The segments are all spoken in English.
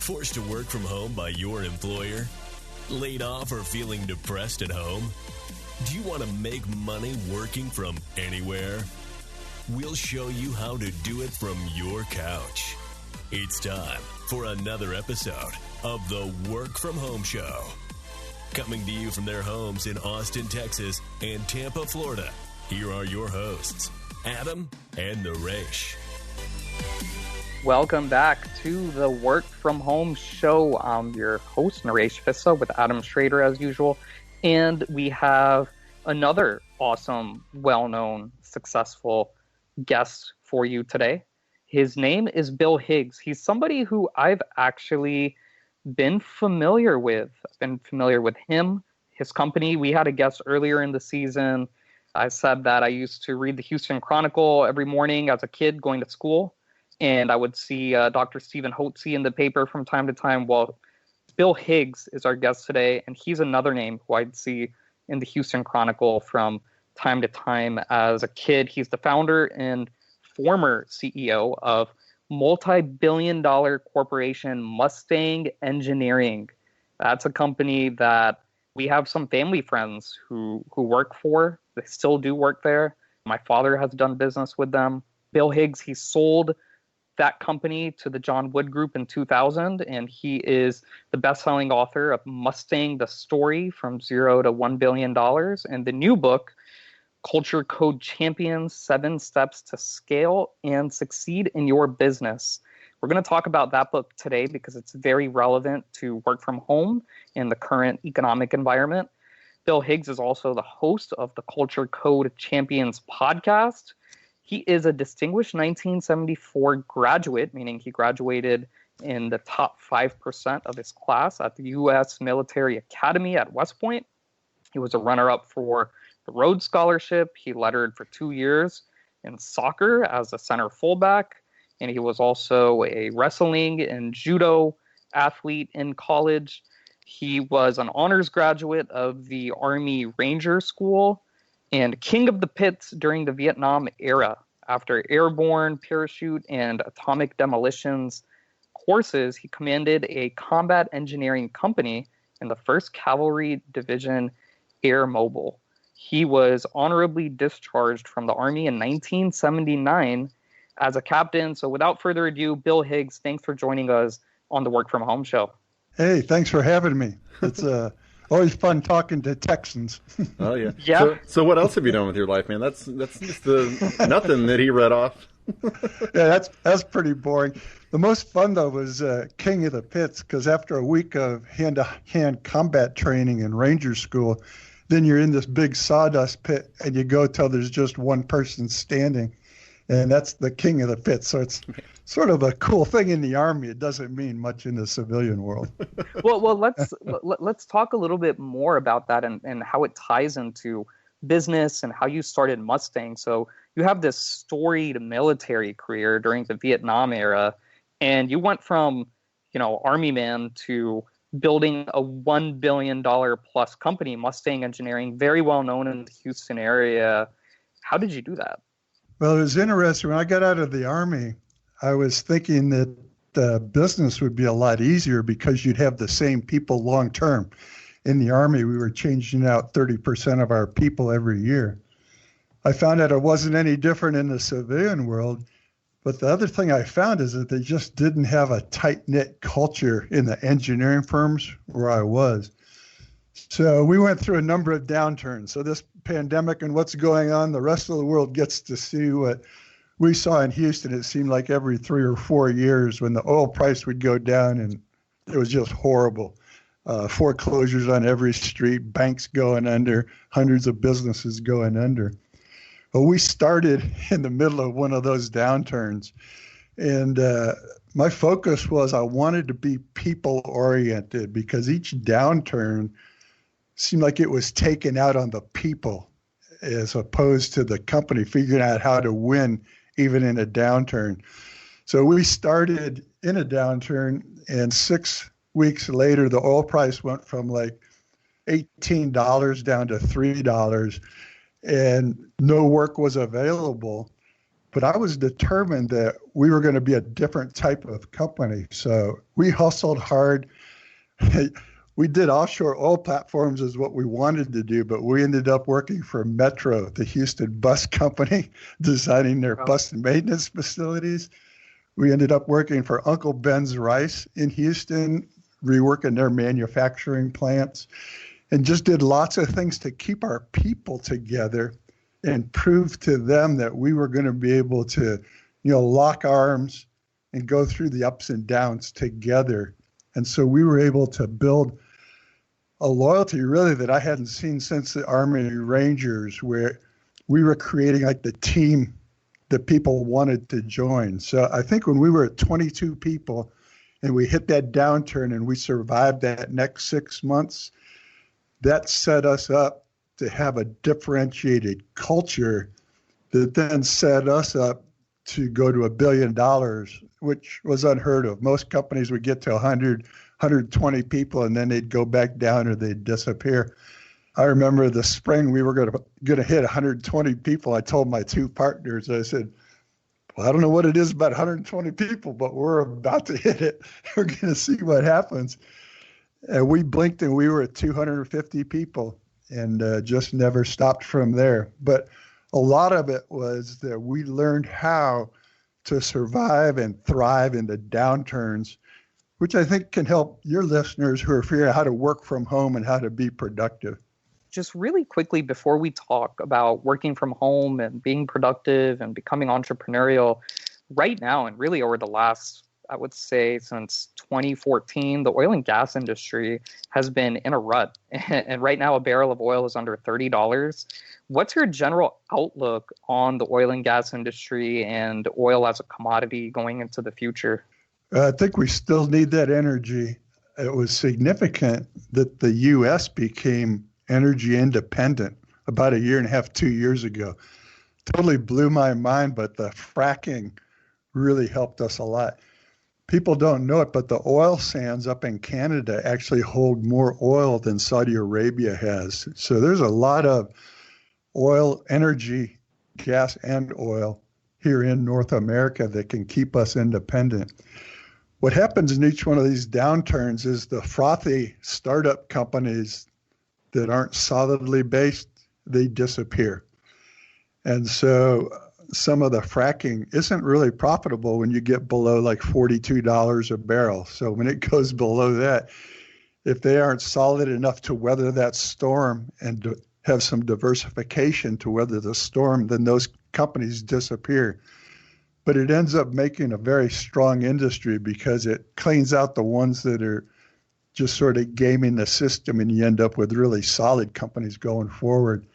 Forced to work from home by your employer? Laid off or feeling depressed at home? Do you want to make money working from anywhere? We'll show you how to do it from your couch. It's time for another episode of the Work From Home Show. Coming to you from their homes in Austin, Texas and Tampa, Florida, here are your hosts, Adam and Naresh. Welcome back to the Work From Home Show. I'm your host, Naresh Fissa, with Adam Schrader as usual. And we have another awesome, well-known, successful guest for you today. His name is Bill Higgs. He's somebody who I've actually been familiar with. I've been familiar with him, his company. We had a guest earlier in the season. I said that I used to read the Houston Chronicle every morning as a kid going to school. And I would see Dr. Stephen Hotze in the paper from time to time. Well, Bill Higgs is our guest today, and he's another name who I'd see in the Houston Chronicle from time to time as a kid. He's the founder and former CEO of multi-billion-dollar corporation Mustang Engineering. That's a company that we have some family friends who work for. They still do work there. My father has done business with them. Bill Higgs, he sold that company to the John Wood Group in 2000, and he is the best-selling author of Mustang The Story, From Zero to $1 Billion, and the new book, Culture Code Champions, 7 Steps to Scale and Succeed in Your Business. We're going to talk about that book today because it's very relevant to work from home in the current economic environment. Bill Higgs is also the host of the Culture Code Champions podcast. He is a distinguished 1974 graduate, meaning he graduated in the top 5% of his class at the U.S. Military Academy at West Point. He was a runner-up for the Rhodes Scholarship. He lettered for 2 years in soccer as a center fullback, and he was also a wrestling and judo athlete in college. He was an honors graduate of the Army Ranger School and king of the pits during the Vietnam era. After airborne, parachute, and atomic demolitions courses, he commanded a combat engineering company in the 1st Cavalry Division Air Mobile. He was honorably discharged from the Army in 1979 as a captain. So without further ado, Bill Higgs, thanks for joining us on the Work From Home Show. Hey, thanks for having me. It's always fun talking to Texans. Oh, yeah. Yeah. So what else have you done with your life, man? That's just nothing that he read off. Yeah, that's pretty boring. The most fun, though, was King of the Pits, because after a week of hand-to-hand combat training in Ranger School, then you're in this big sawdust pit, and you go till there's just one person standing, and that's the King of the Pit. So it's sort of a cool thing in the Army. It doesn't mean much in the civilian world. Well, let's talk a little bit more about that and how it ties into business and how you started Mustang. So you have this storied military career during the Vietnam era, and you went from, Army man to building a $1 billion plus company, Mustang Engineering, very well known in the Houston area. How did you do that? Well, it was interesting. When I got out of the Army, I was thinking that business would be a lot easier because you'd have the same people long term. In the Army, we were changing out 30% of our people every year. I found out it wasn't any different in the civilian world. But the other thing I found is that they just didn't have a tight-knit culture in the engineering firms where I was. So we went through a number of downturns. So this pandemic and what's going on, the rest of the world gets to see what we saw in Houston. It seemed like every 3 or 4 years when the oil price would go down, and it was just horrible. Foreclosures on every street, banks going under, hundreds of businesses going under. Well, we started in the middle of one of those downturns, and my focus was I wanted to be people-oriented because each downturn seemed like it was taken out on the people as opposed to the company figuring out how to win even in a downturn. So we started in a downturn, and 6 weeks later, the oil price went from like $18 down to $3, and no work was available. But I was determined that we were going to be a different type of company. So we hustled hard. We did offshore oil platforms is what we wanted to do, but we ended up working for Metro, the Houston bus company, designing their bus maintenance facilities. We ended up working for Uncle Ben's Rice in Houston, reworking their manufacturing plants, and just did lots of things to keep our people together and prove to them that we were going to be able to, lock arms and go through the ups and downs together. And so we were able to build a loyalty really that I hadn't seen since the Army Rangers, where we were creating like the team that people wanted to join. So I think when we were at 22 people and we hit that downturn and we survived that next 6 months, that set us up to have a differentiated culture that then set us up to go to $1 billion, which was unheard of. Most companies would get to 100, 120 people, and then they'd go back down or they'd disappear. I remember the spring we were going to hit 120 people. I told my two partners, I said, well, I don't know what it is about 120 people, but we're about to hit it. We're going to see what happens. And we blinked and we were at 250 people and just never stopped from there. But a lot of it was that we learned how to survive and thrive in the downturns, which I think can help your listeners who are figuring out how to work from home and how to be productive. Just really quickly before we talk about working from home and being productive and becoming entrepreneurial, right now and really over the last, I would say since 2014, the oil and gas industry has been in a rut. And right now a barrel of oil is under $30. What's your general outlook on the oil and gas industry and oil as a commodity going into the future? I think we still need that energy. It was significant that the U.S. became energy independent about 1.5 years, 2 years ago. Totally blew my mind, but the fracking really helped us a lot. People don't know it, but the oil sands up in Canada actually hold more oil than Saudi Arabia has. So there's a lot of oil, energy, gas, and oil here in North America that can keep us independent. What happens in each one of these downturns is the frothy startup companies that aren't solidly based, they disappear. And so some of the fracking isn't really profitable when you get below like $42 a barrel. So when it goes below that, if they aren't solid enough to weather that storm and to have some diversification to weather the storm, then those companies disappear. But it ends up making a very strong industry because it cleans out the ones that are just sort of gaming the system, and you end up with really solid companies going forward.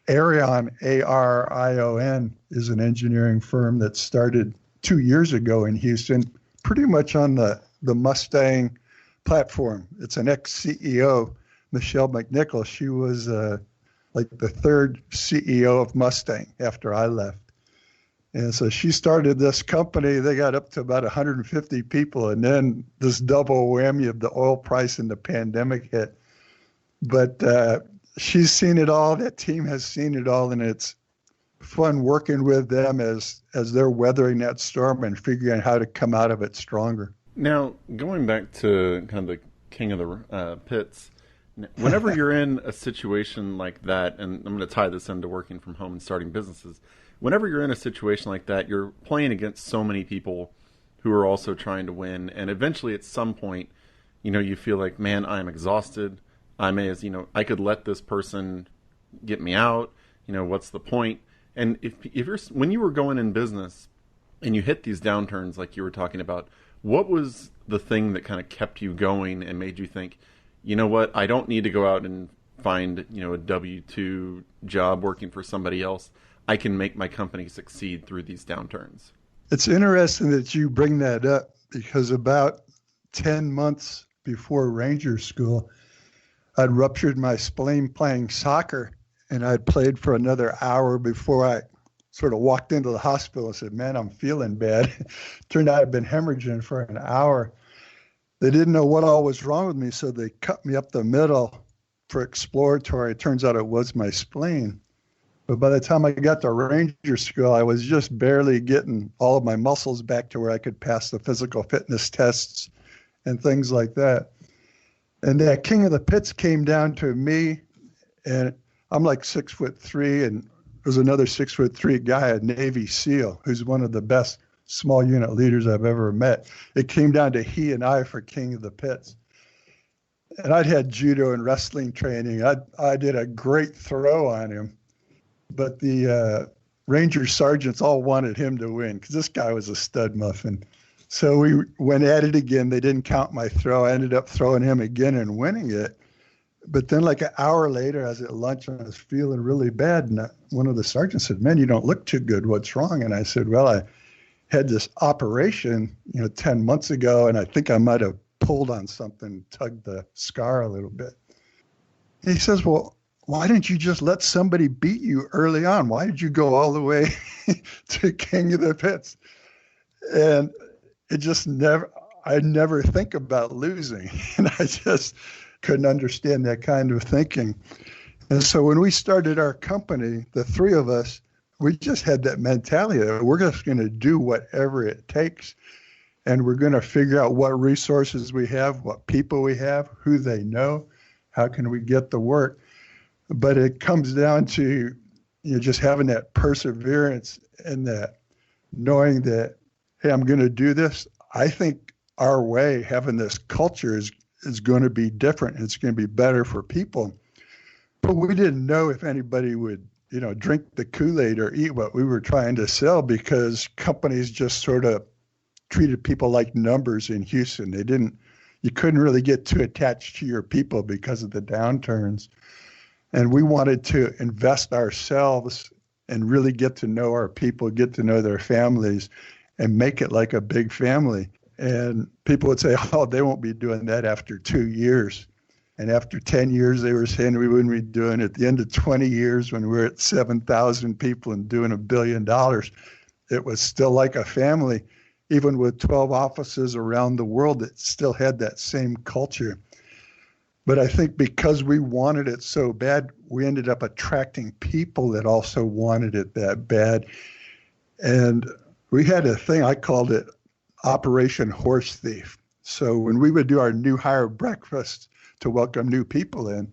Arion, A-R-I-O-N, is an engineering firm that started 2 years ago in Houston, pretty much on the Mustang platform. It's an ex-CEO, Michelle McNichol. She was like the third CEO of Mustang after I left. And so she started this company. They got up to about 150 people, and then this double whammy of the oil price and the pandemic hit. But she's seen it all. That team has seen it all, and it's fun working with them as they're weathering that storm and figuring out how to come out of it stronger. Now, going back to kind of the king of the pits, whenever you're in a situation like that, and I'm going to tie this into working from home and starting businesses, whenever you're in a situation like that, you're playing against so many people who are also trying to win. And eventually at some point, you feel like, man, I'm exhausted. I could let this person get me out. What's the point? And if you're, when you were going in business and you hit these downturns, like you were talking about, what was the thing that kind of kept you going and made you think, you know what, I don't need to go out and find, a W-2 job working for somebody else. I can make my company succeed through these downturns? It's interesting that you bring that up, because about 10 months before Ranger School, I'd ruptured my spleen playing soccer, and I'd played for another hour before I sort of walked into the hospital and said, man, I'm feeling bad. Turned out I'd been hemorrhaging for an hour. They didn't know what all was wrong with me, so they cut me up the middle for exploratory. It turns out it was my spleen. But by the time I got to Ranger School, I was just barely getting all of my muscles back to where I could pass the physical fitness tests and things like that. And that King of the Pits came down to me, and I'm like 6'3", and there's another 6'3" guy, a Navy SEAL, who's one of the best small unit leaders I've ever met. It came down to he and I for King of the Pits. And I'd had judo and wrestling training. I did a great throw on him, but the Ranger sergeants all wanted him to win because this guy was a stud muffin. So we went at it again. They didn't count my throw. I ended up throwing him again and winning it. But then like an hour later, I was at lunch and I was feeling really bad. And one of the sergeants said, "Man, you don't look too good. What's wrong?" And I said, "Well, I had this operation, 10 months ago, and I think I might have pulled on something, tugged the scar a little bit." And he says, "Well, why didn't you just let somebody beat you early on? Why did you go all the way to King of the Pits?" And it just I never think about losing. And I just couldn't understand that kind of thinking. And so when we started our company, the three of us, we just had that mentality that we're just going to do whatever it takes. And we're going to figure out what resources we have, what people we have, who they know, how can we get the work. But it comes down to just having that perseverance and that knowing that, hey, I'm going to do this. I think our way, having this culture is going to be different. And it's going to be better for people. But we didn't know if anybody would, drink the Kool-Aid or eat what we were trying to sell, because companies just sort of treated people like numbers in Houston. You couldn't really get too attached to your people because of the downturns. And we wanted to invest ourselves and really get to know our people, get to know their families, and make it like a big family. And people would say, "Oh, they won't be doing that after 2 years." And after 10 years, they were saying we wouldn't be doing it. At the end of 20 years, when we're at 7,000 people and doing $1 billion, it was still like a family. Even with 12 offices around the world, it still had that same culture. But I think because we wanted it so bad, we ended up attracting people that also wanted it that bad. And we had a thing, I called it Operation Horse Thief. So when we would do our new hire breakfast to welcome new people in,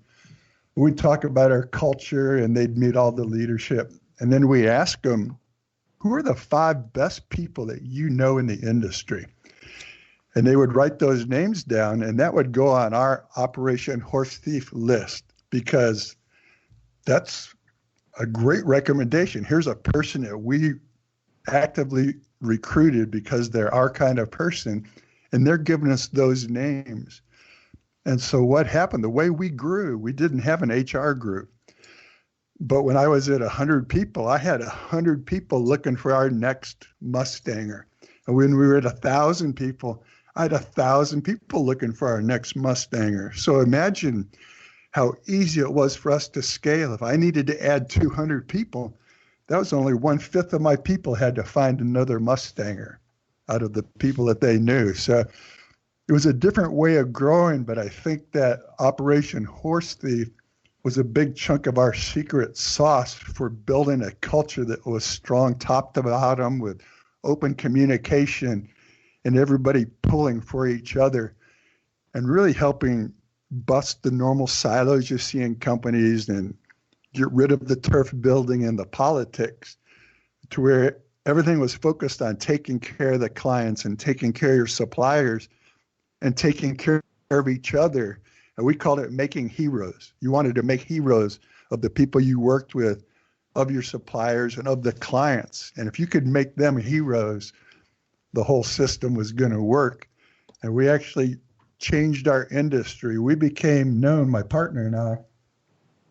we'd talk about our culture and they'd meet all the leadership. And then we ask them, who are the 5 best people that you know in the industry? And they would write those names down, and that would go on our Operation Horse Thief list, because that's a great recommendation. Here's a person that we actively recruited because they're our kind of person, and they're giving us those names. And so what happened, the way we grew, we didn't have an HR group. But when I was at 100 people, I had 100 people looking for our next Mustanger. And when we were at 1,000 people, I had 1,000 people looking for our next Mustanger. So imagine how easy it was for us to scale. If I needed to add 200 people, that was only 1/5 of my people had to find another Mustanger out of the people that they knew. So it was a different way of growing, but I think that Operation Horse Thief was a big chunk of our secret sauce for building a culture that was strong top to bottom, with open communication and everybody pulling for each other, and really helping bust the normal silos you see in companies and get rid of the turf building and the politics, to where everything was focused on taking care of the clients and taking care of your suppliers and taking care of each other. And we called it making heroes. You wanted to make heroes of the people you worked with, of your suppliers, and of the clients. And if you could make them heroes, the whole system was going to work. And we actually changed our industry. We became known, my partner and I,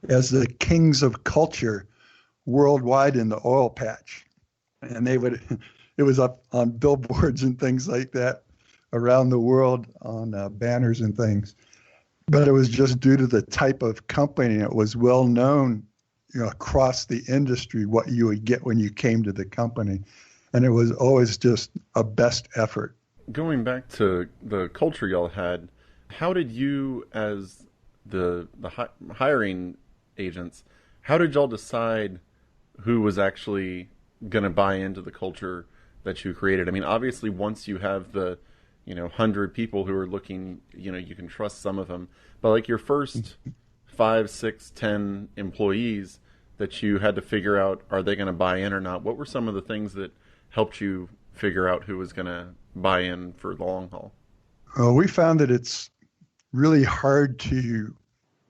as the kings of culture worldwide in the oil patch. And it was up on billboards and things like that around the world, on banners and things. But it was just due to the type of company. It was well known, across the industry, what you would get when you came to the company. And it was always just a best effort. Going back to the culture y'all had, how did you, as the hiring agents, how did y'all decide who was actually going to buy into the culture that you created? I mean, obviously, once you have the 100 people who are looking, you can trust some of them. But like your first 5, 6, 10 employees that you had to figure out, are they going to buy in or not? What were some of the things that helped you figure out who was going to buy in for the long haul? Well, we found that it's really hard to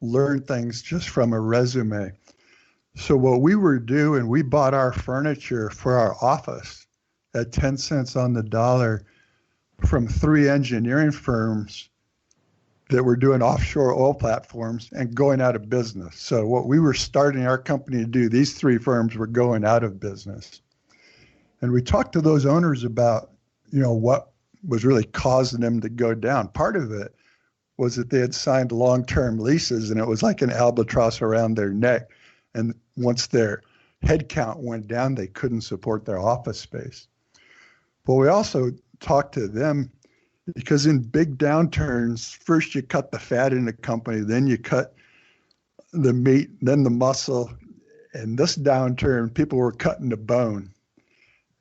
learn things just from a resume. So what we were doing, we bought our furniture for our office at 10 cents on the dollar from 3 engineering firms that were doing offshore oil platforms and going out of business. So what we were starting our company to do, these 3 firms were going out of business. And we talked to those owners about, what was really causing them to go down. Part of it was that they had signed long-term leases, and it was like an albatross around their neck. And once their headcount went down, they couldn't support their office space. But we also talked to them because in big downturns, first you cut the fat in the company, then you cut the meat, then the muscle. And this downturn, people were cutting the bone.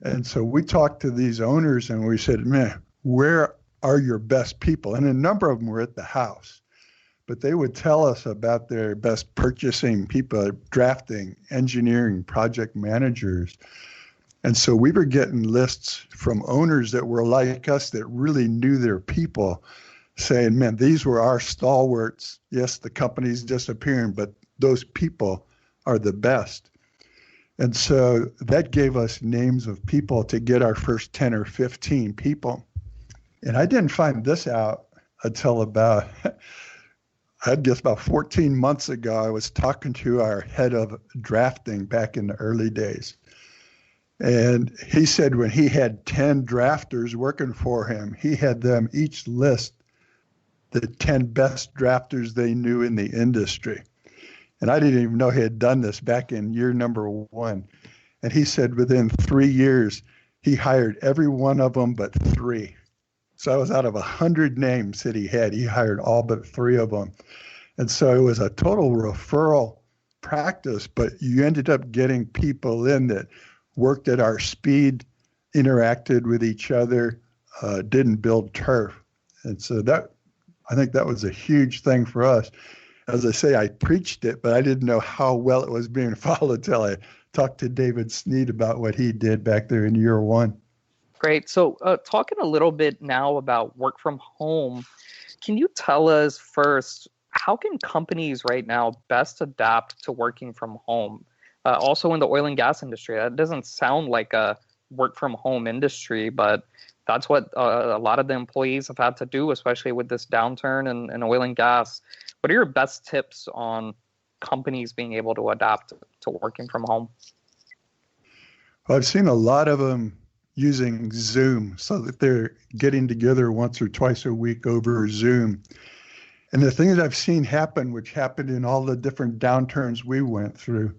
And so we talked to these owners and we said, man, where are your best people? And a number of them were at the house. But they would tell us about their best purchasing people, drafting, engineering, project managers. And so we were getting lists from owners that were like us that really knew their people, saying, man, these were our stalwarts. Yes, the company's disappearing, but those people are the best. And so that gave us names of people to get our first 10 or 15 people. And I didn't find this out until about 14 months ago. I was talking to our head of drafting back in the early days. And he said when he had 10 drafters working for him, he had them each list the 10 best drafters they knew in the industry. And I didn't even know he had done this back in year number 1. And he said within 3 years, he hired every one of them but 3. So I was out of 100 names that he had. He hired all but 3 of them. And so it was a total referral practice, but you ended up getting people in that worked at our speed, interacted with each other, didn't build turf. And so I think that was a huge thing for us. As I say, I preached it, but I didn't know how well it was being followed until I talked to David Sneed about what he did back there in year 1. Great. So talking a little bit now about work from home, can you tell us first, how can companies right now best adapt to working from home? Also in the oil and gas industry, that doesn't sound like a work from home industry, but that's what a lot of the employees have had to do, especially with this downturn in oil and gas. What are your best tips on companies being able to adapt to working from home? Well, I've seen a lot of them using Zoom so that they're getting together once or twice a week over Zoom. And the thing that I've seen happen, which happened in all the different downturns we went through,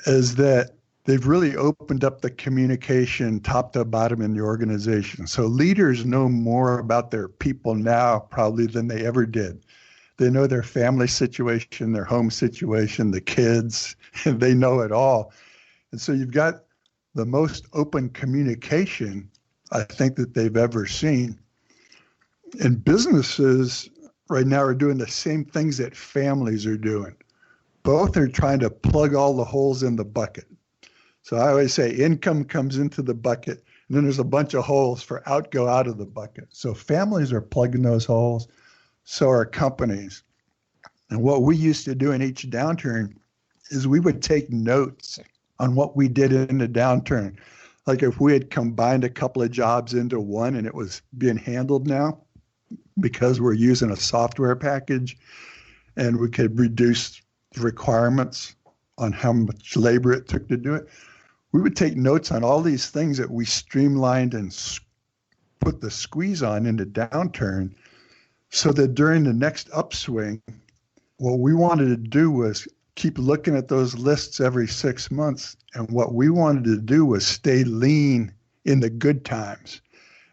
is that they've really opened up the communication top to bottom in the organization. So leaders know more about their people now probably than they ever did. They know their family situation, their home situation, the kids, and they know it all. And so you've got the most open communication I think that they've ever seen. And businesses right now are doing the same things that families are doing. Both are trying to plug all the holes in the bucket. So I always say income comes into the bucket, and then there's a bunch of holes for go out of the bucket. So families are plugging those holes, so are companies. And what we used to do in each downturn is we would take notes on what we did in the downturn. Like if we had combined a couple of jobs into one and it was being handled now because we're using a software package and we could reduce the requirements on how much labor it took to do it, we would take notes on all these things that we streamlined and put the squeeze on in the downturn so that during the next upswing, what we wanted to do was keep looking at those lists every 6 months. And what we wanted to do was stay lean in the good times.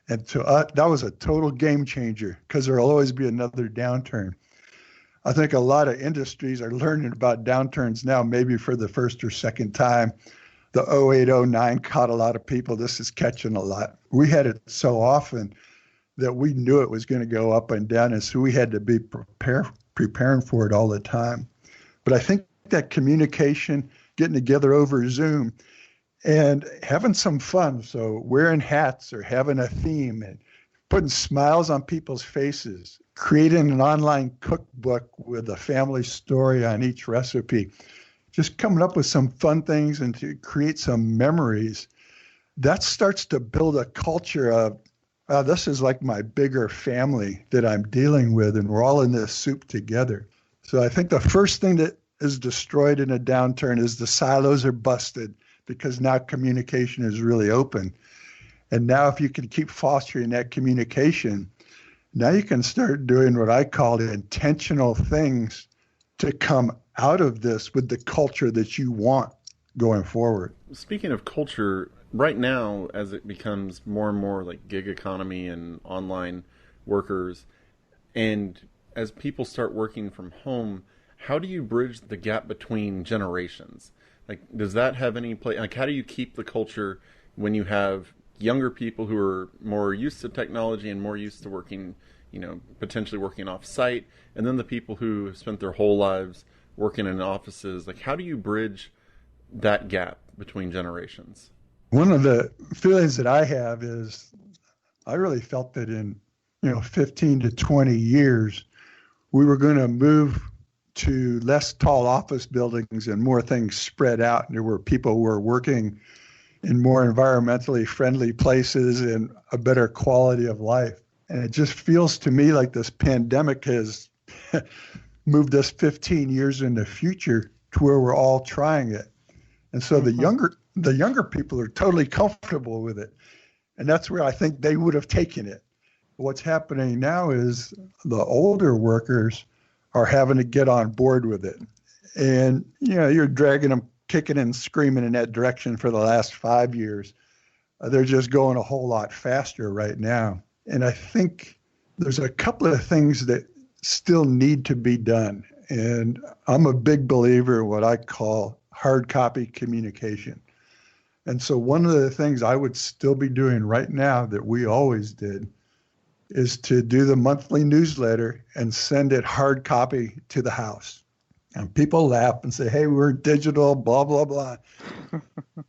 And to us, that was a total game changer because there will always be another downturn. I think a lot of industries are learning about downturns now, maybe for the first or second time. The 08, 09 caught a lot of people. This is catching a lot. We had it so often that we knew it was going to go up and down, and so we had to be preparing for it all the time. But I think that communication, getting together over Zoom and having some fun, so wearing hats or having a theme and putting smiles on people's faces, creating an online cookbook with a family story on each recipe, just coming up with some fun things and to create some memories, that starts to build a culture of, this is like my bigger family that I'm dealing with, and we're all in this soup together. So I think the first thing that is destroyed in a downturn is the silos are busted, because now communication is really open. And now if you can keep fostering that communication, now you can start doing what I call intentional things to come out of this with the culture that you want going forward. Speaking of culture, right now, as it becomes more and more like gig economy and online workers, and as people start working from home, how do you bridge the gap between generations? Like, does that have any play? Like, how do you keep the culture when you have younger people who are more used to technology and more used to working, potentially working off site, and then the people who have spent their whole lives working in offices? Like, how do you bridge that gap between generations? One of the feelings that I have is I really felt that in 15 to 20 years, we were going to move to less tall office buildings and more things spread out. And there were people who were working in more environmentally friendly places and a better quality of life. And it just feels to me like this pandemic has moved us 15 years in the future to where we're all trying it. And so the younger people are totally comfortable with it. And that's where I think they would have taken it. What's happening now is the older workers are having to get on board with it. And, you're dragging them, kicking and screaming in that direction for the last 5 years. They're just going a whole lot faster right now. And I think there's a couple of things that still need to be done. And I'm a big believer in what I call hard copy communication. And so one of the things I would still be doing right now that we always did is to do the monthly newsletter and send it hard copy to the house. And people laugh and say, hey, we're digital, blah, blah, blah.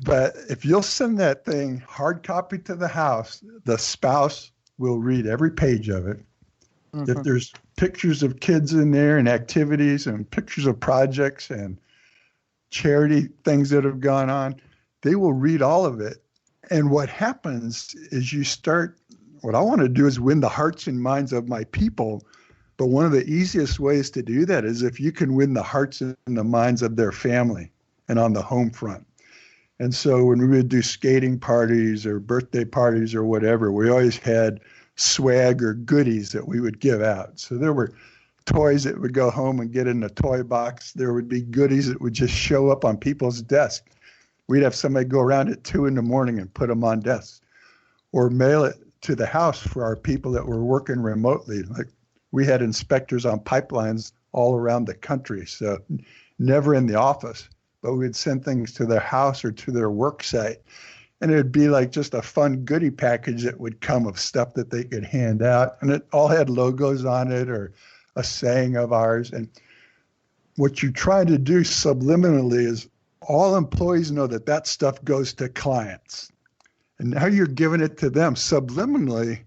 But if you'll send that thing hard copy to the house, the spouse will read every page of it. Mm-hmm. If there's pictures of kids in there and activities and pictures of projects and charity things that have gone on, they will read all of it. And what happens is what I want to do is win the hearts and minds of my people. But one of the easiest ways to do that is if you can win the hearts and the minds of their family and on the home front. And so when we would do skating parties or birthday parties or whatever, we always had swag or goodies that we would give out. So there were toys that would go home and get in a toy box. There would be goodies that would just show up on people's desks. We'd have somebody go around at 2 a.m. and put them on desks, or mail it to the house for our people that were working remotely. Like, we had inspectors on pipelines all around the country, so never in the office, but we'd send things to their house or to their work site. And it would be like just a fun goodie package that would come of stuff that they could hand out. And it all had logos on it or a saying of ours. And what you try to do subliminally is all employees know that that stuff goes to clients. And now you're giving it to them subliminally.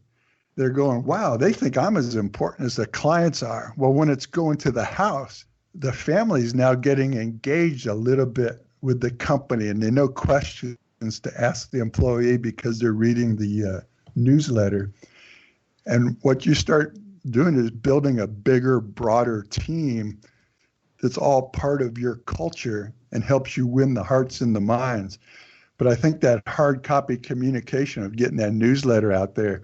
They're going, wow, they think I'm as important as the clients are. Well, when it's going to the house, the family's now getting engaged a little bit with the company, and they know questions to ask the employee because they're reading the newsletter. And what you start doing is building a bigger, broader team that's all part of your culture and helps you win the hearts and the minds. But I think that hard copy communication of getting that newsletter out there,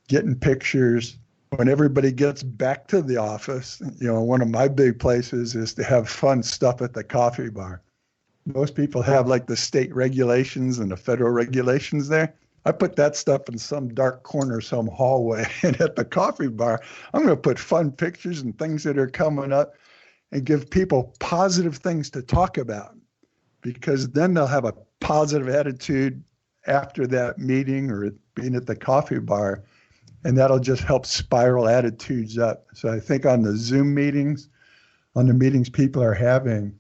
getting pictures, when everybody gets back to the office, one of my big places is to have fun stuff at the coffee bar. Most people have like the state regulations and the federal regulations there. I put that stuff in some dark corner, some hallway. And at the coffee bar, I'm going to put fun pictures and things that are coming up and give people positive things to talk about, because then they'll have a positive attitude after that meeting or being at the coffee bar, and that'll just help spiral attitudes up. So I think on the Zoom meetings, on the meetings people are having,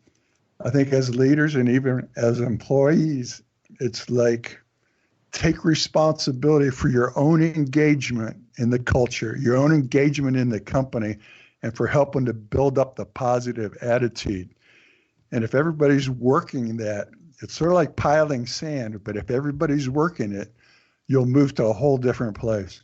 I think as leaders and even as employees, it's like, take responsibility for your own engagement in the culture, your own engagement in the company, and for helping to build up the positive attitude. And if everybody's working that, it's sort of like piling sand, but if everybody's working it, you'll move to a whole different place.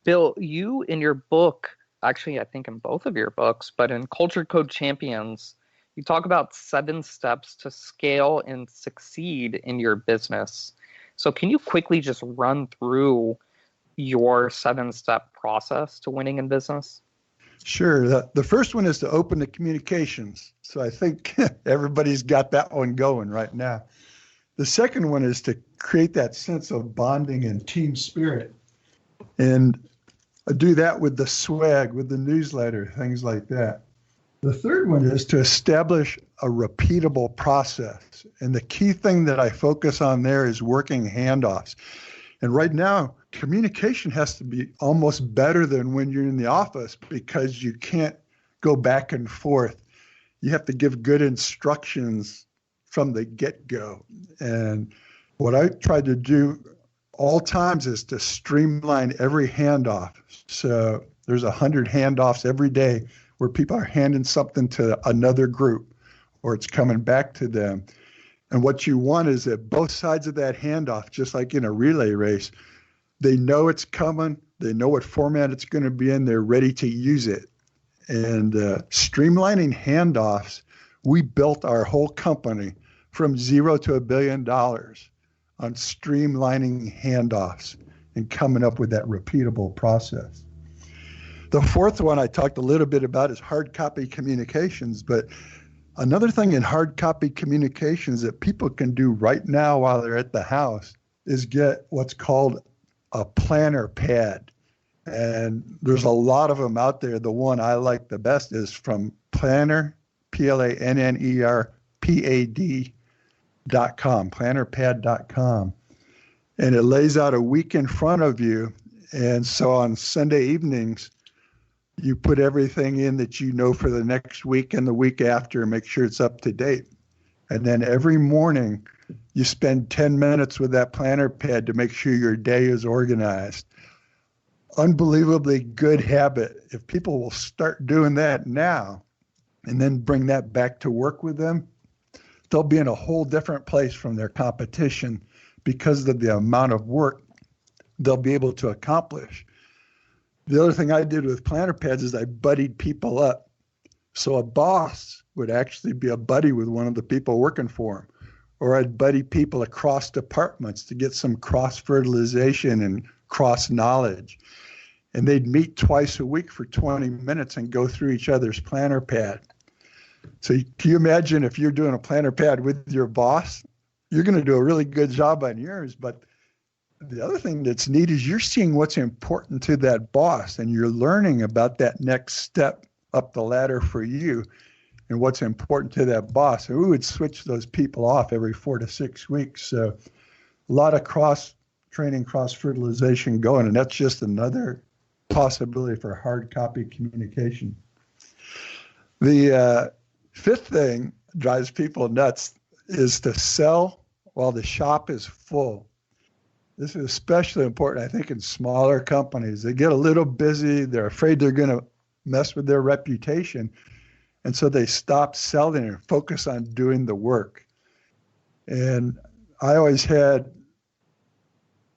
Bill, you in your book, actually, I think in both of your books, but in Culture Code Champions, you talk about 7 steps to scale and succeed in your business. So can you quickly just run through your 7-step process to winning in business? Sure. The first one is to open the communications. So I think everybody's got that one going right now. The second one is to create that sense of bonding and team spirit. And do that with the swag, with the newsletter, things like that. The third one is to establish a repeatable process. And the key thing that I focus on there is working handoffs. And right now, communication has to be almost better than when you're in the office, because you can't go back and forth. You have to give good instructions from the get-go. And what I try to do all times is to streamline every handoff. So there's 100 handoffs every day where people are handing something to another group or it's coming back to them. And what you want is that both sides of that handoff, just like in a relay race, they know it's coming, they know what format it's going to be in, they're ready to use it. And streamlining handoffs, we built our whole company from 0 to $1 billion on streamlining handoffs and coming up with that repeatable process. The fourth one I talked a little bit about is hard copy communications, but another thing in hard copy communications that people can do right now while they're at the house is get what's called a planner pad. And there's a lot of them out there. The one I like the best is from Planner, PLANNERPAD.com, plannerpad.com. And it lays out a week in front of you. And so on Sunday evenings, you put everything in that you know for the next week and the week after and make sure it's up to date. And then every morning, you spend 10 minutes with that planner pad to make sure your day is organized. Unbelievably good habit. If people will start doing that now and then bring that back to work with them, they'll be in a whole different place from their competition because of the amount of work they'll be able to accomplish. The other thing I did with planner pads is I buddied people up. So a boss would actually be a buddy with one of the people working for him. Or I'd buddy people across departments to get some cross-fertilization and cross-knowledge. And they'd meet twice a week for 20 minutes and go through each other's planner pad. So can you imagine if you're doing a planner pad with your boss? You're going to do a really good job on yours, but the other thing that's neat is you're seeing what's important to that boss, and you're learning about that next step up the ladder for you and what's important to that boss. And we would switch those people off every 4 to 6 weeks. So a lot of cross-training, cross-fertilization going, and that's just another possibility for hard copy communication. The fifth thing drives people nuts is to sell while the shop is full. This is especially important, I think, in smaller companies. They get a little busy. They're afraid they're going to mess with their reputation. And so they stop selling and focus on doing the work. And I always had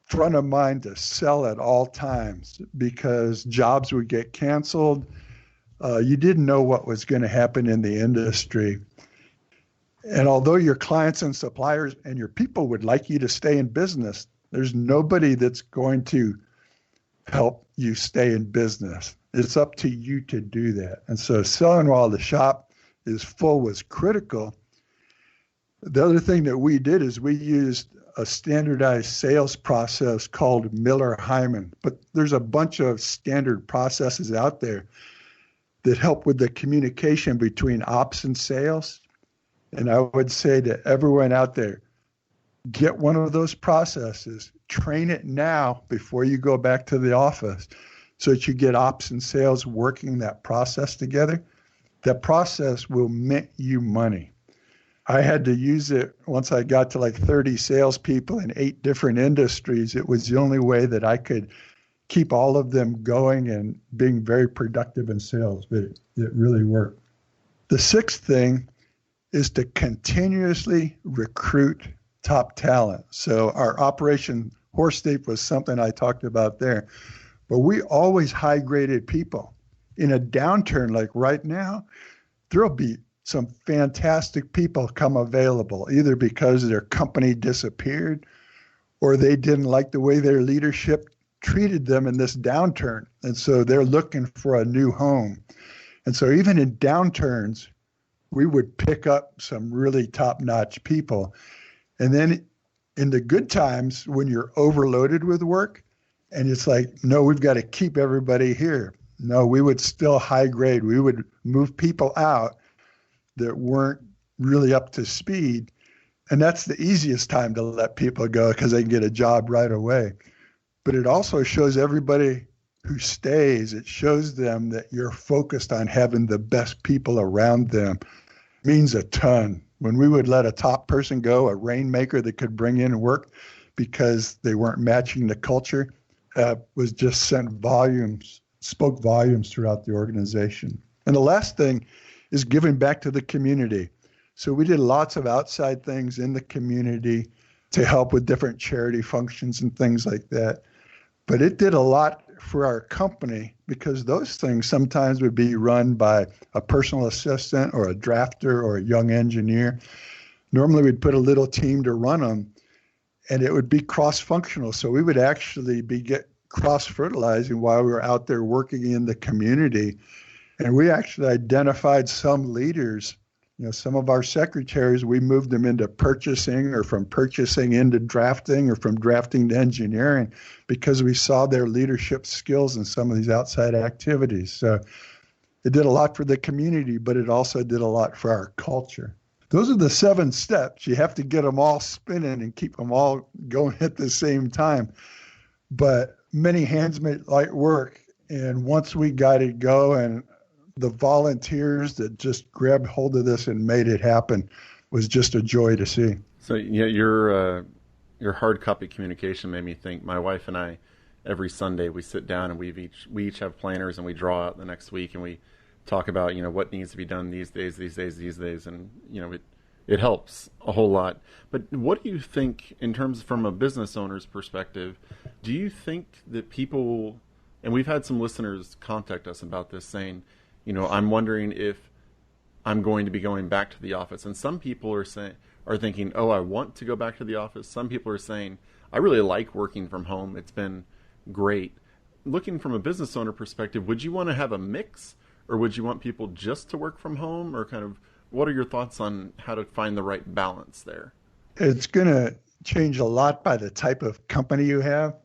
front of mind to sell at all times because jobs would get canceled. You didn't know what was going to happen in the industry. And although your clients and suppliers and your people would like you to stay in business, there's nobody that's going to help you stay in business. It's up to you to do that. And so selling while the shop is full was critical. The other thing that we did is we used a standardized sales process called Miller-Hyman, but there's a bunch of standard processes out there that help with the communication between ops and sales. And I would say to everyone out there, get one of those processes, train it now before you go back to the office so that you get ops and sales working that process together. That process will make you money. I had to use it once I got to like 30 salespeople in 8 different industries. It was the only way that I could keep all of them going and being very productive in sales, but it really worked. The 6th thing is to continuously recruit top talent. So our Operation Horse Thief was something I talked about there, but we always high-graded people. In a downturn like right now, there'll be some fantastic people come available, either because their company disappeared or they didn't like the way their leadership treated them in this downturn. And so they're looking for a new home. And so even in downturns, we would pick up some really top-notch people. And then in the good times, when you're overloaded with work, and it's like, no, we've got to keep everybody here. No, we would still high grade. We would move people out that weren't really up to speed. And that's the easiest time to let people go because they can get a job right away. But it also shows everybody who stays, it shows them that you're focused on having the best people around them. It means a ton. When we would let a top person go, a rainmaker that could bring in work because they weren't matching the culture, was just spoke volumes throughout the organization. And the last thing is giving back to the community. So we did lots of outside things in the community to help with different charity functions and things like that. But it did a lot for our company because those things sometimes would be run by a personal assistant or a drafter or a young engineer. Normally we'd put a little team to run them and it would be cross-functional. So we would actually get cross-fertilizing while we were out there working in the community. And we actually identified some leaders. Some of our secretaries, we moved them into purchasing or from purchasing into drafting or from drafting to engineering because we saw their leadership skills in some of these outside activities. So it did a lot for the community, but it also did a lot for our culture. Those are the 7 steps. You have to get them all spinning and keep them all going at the same time. But many hands make light work. And once we got it going, the volunteers that just grabbed hold of this and made it happen was just a joy to see. So yeah, your hard copy communication made me think. My wife and I, every Sunday, we sit down and we each have planners and we draw out the next week and we talk about what needs to be done these days, and it helps a whole lot. But what do you think in terms from a business owner's perspective? Do you think that people, and we've had some listeners contact us about this saying, I'm wondering if I'm going to be going back to the office. And some people are thinking, oh, I want to go back to the office. Some people are saying, I really like working from home. It's been great. Looking from a business owner perspective, would you want to have a mix, or would you want people just to work from home, or kind of what are your thoughts on how to find the right balance there? It's going to change a lot by the type of company you have.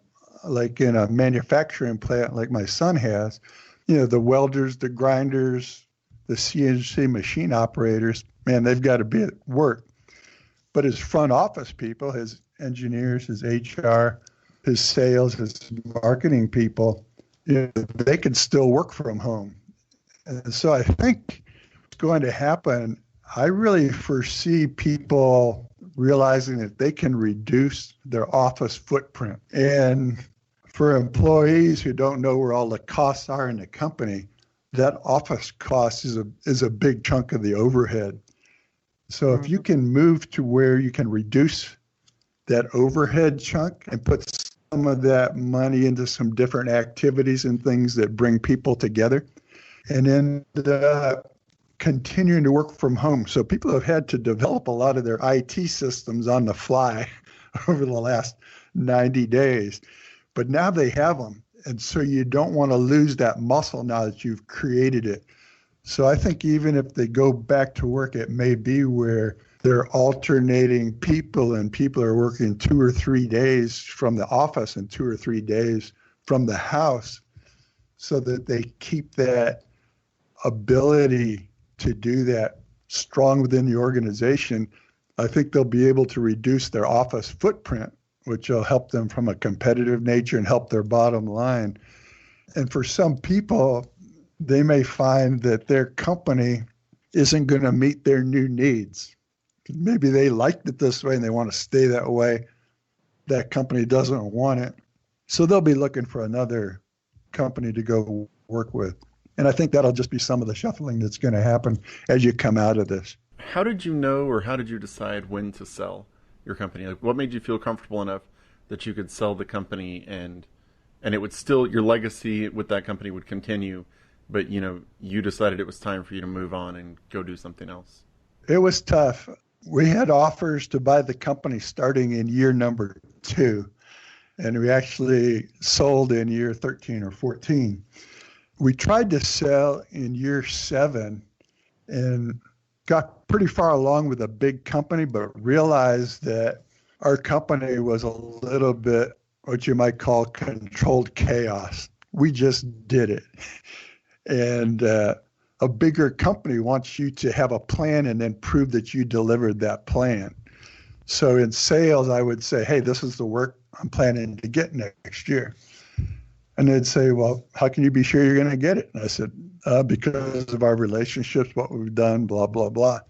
Like in a manufacturing plant like my son has, the welders, the grinders, the CNC machine operators, man, they've got to be at work. But his front office people, his engineers, his HR, his sales, his marketing people, they can still work from home. And so I think what's going to happen, I really foresee people realizing that they can reduce their office footprint. And for employees who don't know where all the costs are in the company, that office cost is a big chunk of the overhead. So if you can move to where you can reduce that overhead chunk and put some of that money into some different activities and things that bring people together, and then continuing to work from home. So people have had to develop a lot of their IT systems on the fly over the last 90 days. But now they have them. And so you don't want to lose that muscle now that you've created it. So I think even if they go back to work, it may be where they're alternating people, and people are working 2 or 3 days from the office and 2 or 3 days from the house, so that they keep that ability to do that strong within the organization. I think they'll be able to reduce their office footprint, which will help them from a competitive nature and help their bottom line. And for some people, they may find that their company isn't going to meet their new needs. Maybe they liked it this way and they want to stay that way. That company doesn't want it. So they'll be looking for another company to go work with. And I think that'll just be some of the shuffling that's going to happen as you come out of this. How did you know, or how did you decide when to sell your company? Like, what made you feel comfortable enough that you could sell the company and it would still, your legacy with that company would continue, but you decided it was time for you to move on and go do something else? It was tough. We had offers to buy the company starting in year number 2, and we actually sold in year 13 or 14. We tried to sell in year 7 and got pretty far along with a big company, but realized that our company was a little bit what you might call controlled chaos. We just did it. And a bigger company wants you to have a plan and then prove that you delivered that plan. So in sales, I would say, hey, this is the work I'm planning to get next year. And they'd say, well, how can you be sure you're going to get it? And I said, because of our relationships, what we've done, blah, blah, blah.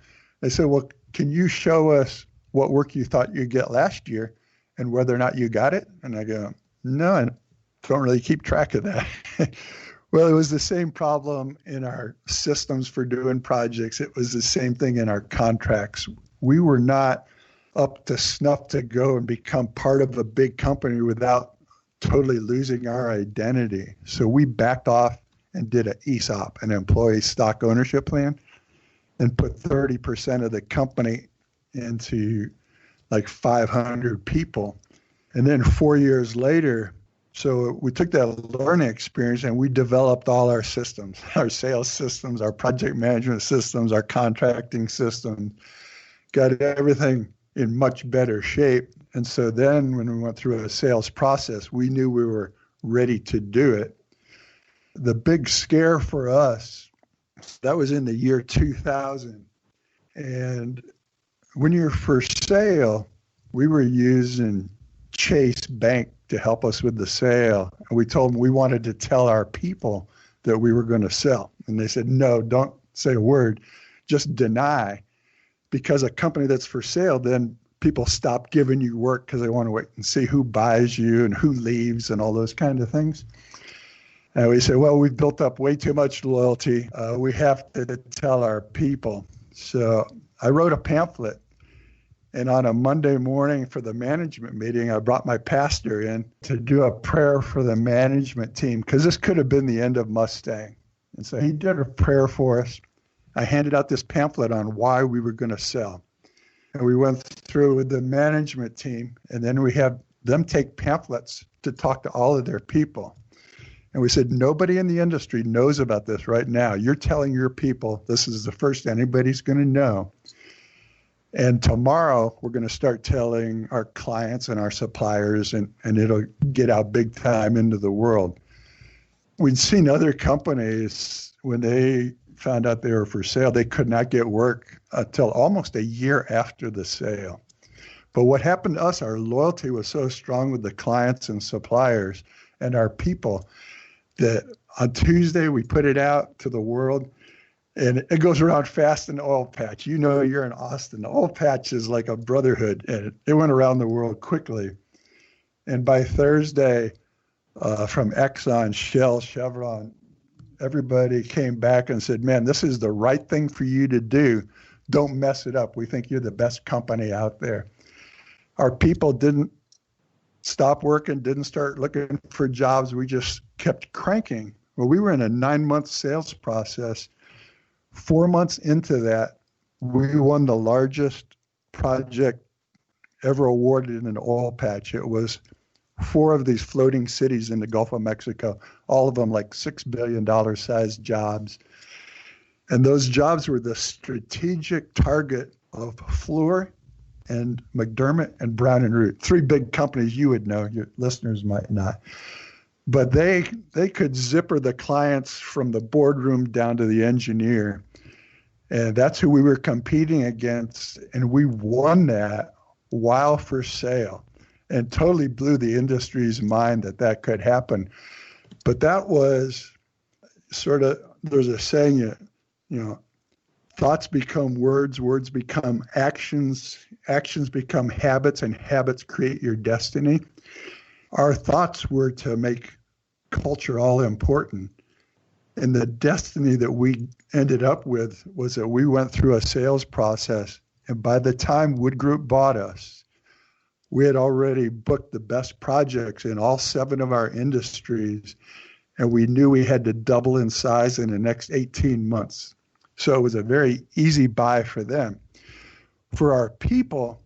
They said, well, can you show us what work you thought you'd get last year and whether or not you got it? And I go, no, I don't really keep track of that. Well, it was the same problem in our systems for doing projects. It was the same thing in our contracts. We were not up to snuff to go and become part of a big company without totally losing our identity. So we backed off and did an ESOP, an employee stock ownership plan, and put 30% of the company into like 500 people. And then 4 years later, so we took that learning experience and we developed all our systems, our sales systems, our project management systems, our contracting systems, got everything in much better shape. And so then when we went through a sales process, we knew we were ready to do it. The big scare for us, that was in the year 2000. And when you're for sale, we were using Chase Bank to help us with the sale. And we told them we wanted to tell our people that we were going to sell. And they said, no, don't say a word, just deny. Because a company that's for sale, then people stop giving you work because they want to wait and see who buys you and who leaves and all those kind of things. And we said, well, we've built up way too much loyalty. We have to tell our people. So I wrote a pamphlet. And on a Monday morning for the management meeting, I brought my pastor in to do a prayer for the management team, because this could have been the end of Mustang. And so he did a prayer for us. I handed out this pamphlet on why we were going to sell. And we went through with the management team, and then we had them take pamphlets to talk to all of their people. And we said, nobody in the industry knows about this right now. You're telling your people this is the first anybody's going to know. And tomorrow, we're going to start telling our clients and our suppliers, and it'll get out big time into the world. We'd seen other companies, when they found out they were for sale, they could not get work until almost a year after the sale. But what happened to us, our loyalty was so strong with the clients and suppliers and our people that on Tuesday, we put it out to the world. And it goes around fast in the oil patch. You know, you're in Austin. The oil patch is like a brotherhood, and it went around the world quickly. And by Thursday, from Exxon, Shell, Chevron, everybody came back and said, man, this is the right thing for you to do. Don't mess it up. We think you're the best company out there. Our people didn't stop working, didn't start looking for jobs. We just kept cranking. Well, we were in a 9-month sales process. 4 months into that, we won the largest project ever awarded in an oil patch. It was 4 of these floating cities in the Gulf of Mexico, all of them like $6 billion sized jobs. And those jobs were the strategic target of Fluor and McDermott and Brown and Root, three big companies you would know, your listeners might not. But they could zipper the clients from the boardroom down to the engineer. And that's who we were competing against. And we won that while for sale, and totally blew the industry's mind that could happen. But that was sort of, there's a saying, you know, thoughts become words, words become actions, actions become habits, and habits create your destiny. Our thoughts were to make culture all important. And the destiny that we ended up with was that we went through a sales process. And by the time Wood Group bought us, we had already booked the best projects in all 7 of our industries. And we knew we had to double in size in the next 18 months. So it was a very easy buy for them. For our people,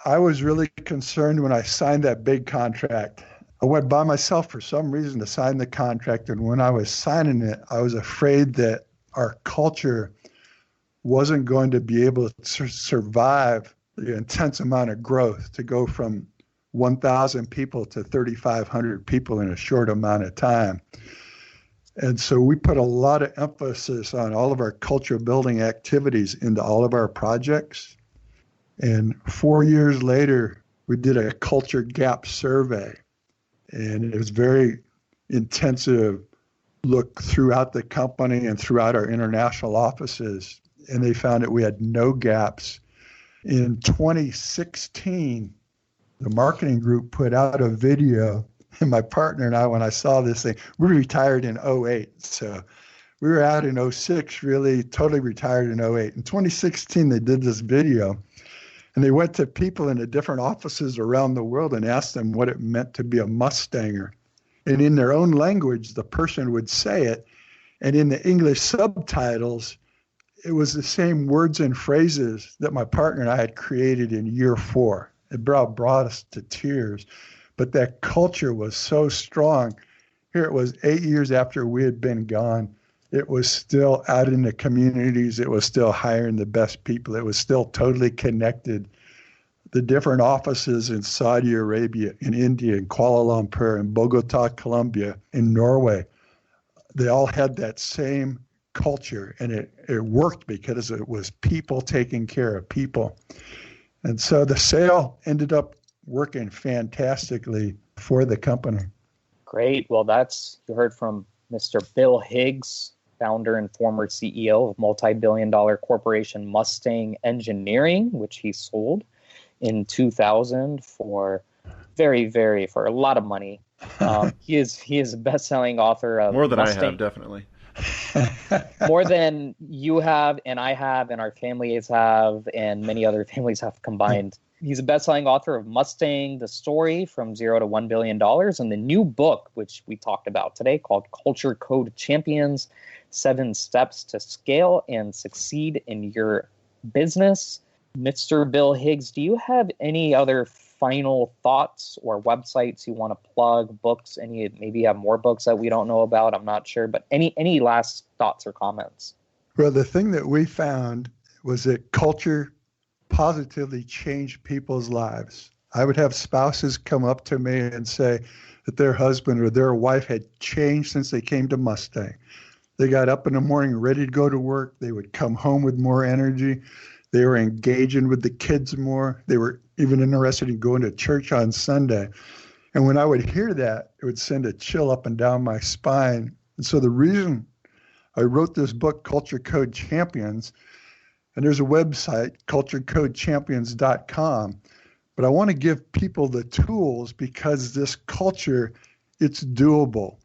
I was really concerned when I signed that big contract. I went by myself for some reason to sign the contract. And when I was signing it, I was afraid that our culture wasn't going to be able to survive the intense amount of growth to go from 1,000 people to 3,500 people in a short amount of time. And so we put a lot of emphasis on all of our culture building activities into all of our projects. And 4 years later, we did a culture gap survey. And it was very intensive look throughout the company and throughout our international offices. And they found that we had no gaps. In 2016, the marketing group put out a video, and my partner and I, when I saw this thing, we retired in '08. So we were out in '06, really totally retired in '08. In 2016, they did this video, and they went to people in the different offices around the world and asked them what it meant to be a Mustanger. And in their own language, the person would say it. And in the English subtitles, it was the same words and phrases that my partner and I had created in year 4. It brought us to tears. But that culture was so strong. Here it was 8 years after we had been gone. It was still out in the communities. It was still hiring the best people. It was still totally connected. The different offices in Saudi Arabia, in India, in Kuala Lumpur, in Bogota, Colombia, in Norway, they all had that same culture, and it worked because it was people taking care of people. And so the sale ended up working fantastically for the company. Great. Well, you heard from Mr. Bill Higgs, founder and former CEO of multi-billion-dollar corporation Mustang Engineering, which he sold in 2000 for for a lot of money. He is a best-selling author of more than Mustang. I have, definitely. More than you have, and I have, and our families have, and many other families have combined. He's a best-selling author of Mustang The Story, From Zero to $1 Billion, and the new book, which we talked about today, called Culture Code Champions, 7 Steps to Scale and Succeed in Your Business. Mr. Bill Higgs, do you have any other final thoughts or websites you want to plug, books, maybe you have more books that we don't know about, I'm not sure, but any last thoughts or comments? Well, the thing that we found was that culture positively changed people's lives. I would have spouses come up to me and say that their husband or their wife had changed since they came to Mustang. They got up in the morning ready to go to work. They would come home with more energy. They were engaging with the kids more. They were even interested in going to church on Sunday. And when I would hear that, it would send a chill up and down my spine. And so the reason I wrote this book, Culture Code Champions, and there's a website, culturecodechampions.com, but I want to give people the tools because this culture, it's doable.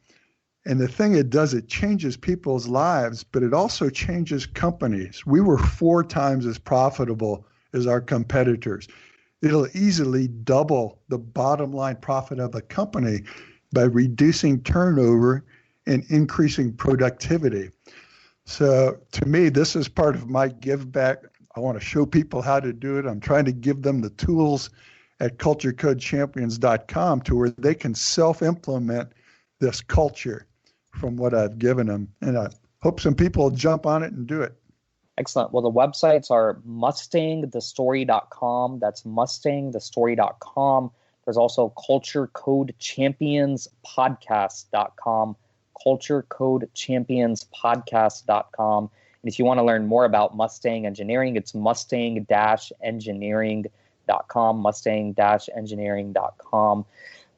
And the thing it does, it changes people's lives, but it also changes companies. We were 4 times as profitable as our competitors. It'll easily double the bottom line profit of a company by reducing turnover and increasing productivity. So to me, this is part of my give back. I want to show people how to do it. I'm trying to give them the tools at culturecodechampions.com to where they can self-implement this culture from what I've given them. And I hope some people will jump on it and do it. Excellent. Well, the websites are mustangthestory.com. That's mustangthestory.com. There's also culturecodechampionspodcast.com, culturecodechampionspodcast.com. And if you want to learn more about Mustang Engineering, it's mustang-engineering.com, mustang-engineering.com.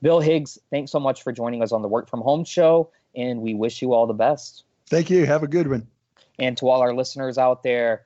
Bill Higgs, thanks so much for joining us on the Work From Home show, and we wish you all the best. Thank you. Have a good one. And to all our listeners out there,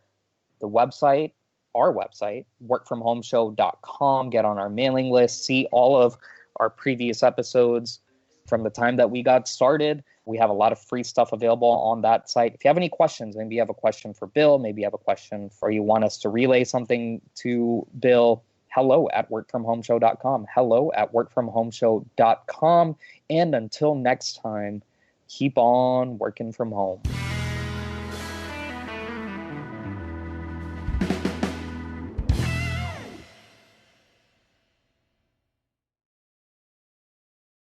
the website, our website, workfromhomeshow.com. Get on our mailing list. See all of our previous episodes from the time that we got started. We have a lot of free stuff available on that site. If you have any questions, maybe you have a question for Bill, maybe you have a question or you want us to relay something to Bill, hello@workfromhomeshow.com. hello@workfromhomeshow.com. And until next time, keep on working from home.